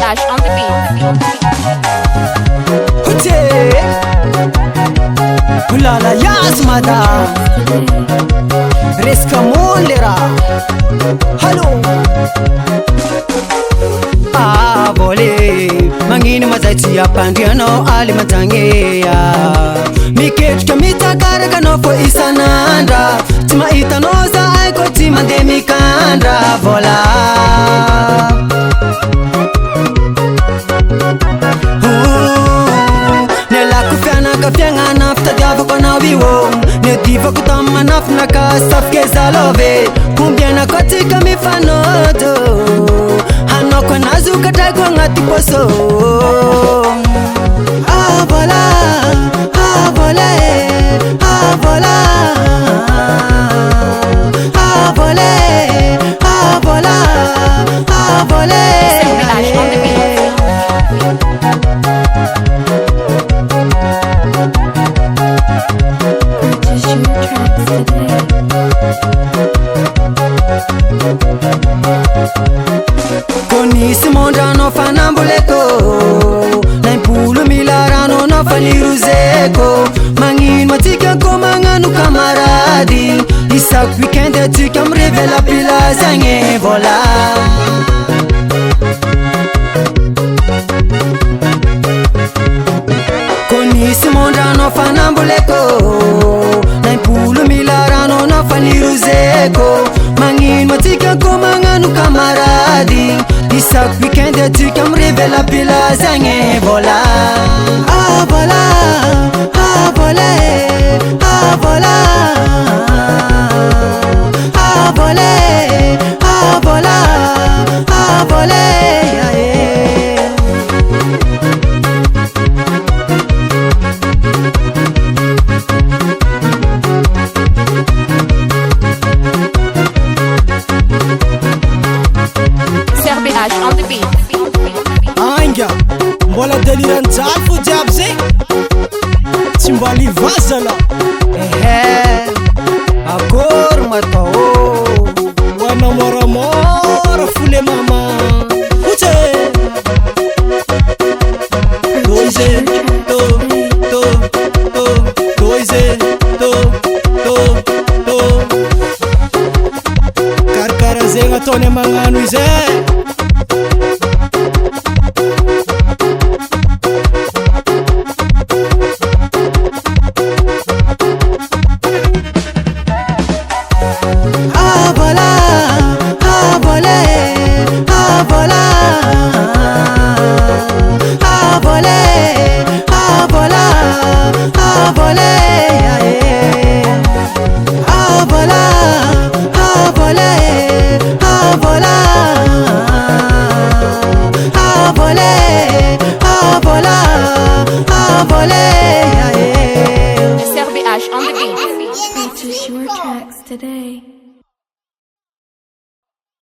Ash on the beat. Layas Mad Vola. Hello. Vole mangini mazaiti ya pandiano ali matangeya miketka mitakaraka nofo isanandra tima itanoza aiko tima demikandra vola Kafianga ftadiava kona wiwo nediva kutama nafna kasafke zalove kumbiana katika mifanoto hanoko nazuka tagwa ngati poso vola vola vola vola vola vola Konisi monda no fanambuleko Naimpulu milarano no faniruzeko Mangin matika ko manganu kamaradi Isak weekend tika mrevela pila zange vola Konisi monda no fanambuleko Naimpulu milarano no faniruzeko Mangin matika ko manganu kamaradi Isak weekend tika mrevela pila zange vola vola vola vola vola vola vola Ash on the beat. Anga, mbola deliran jalfo diabze Timbali vazala akor matao Wana mora mora fule mama Uche Doize to to to Doize to to to Karkara zenga tone manganu ize Ash on the beat. Purchase your tracks today.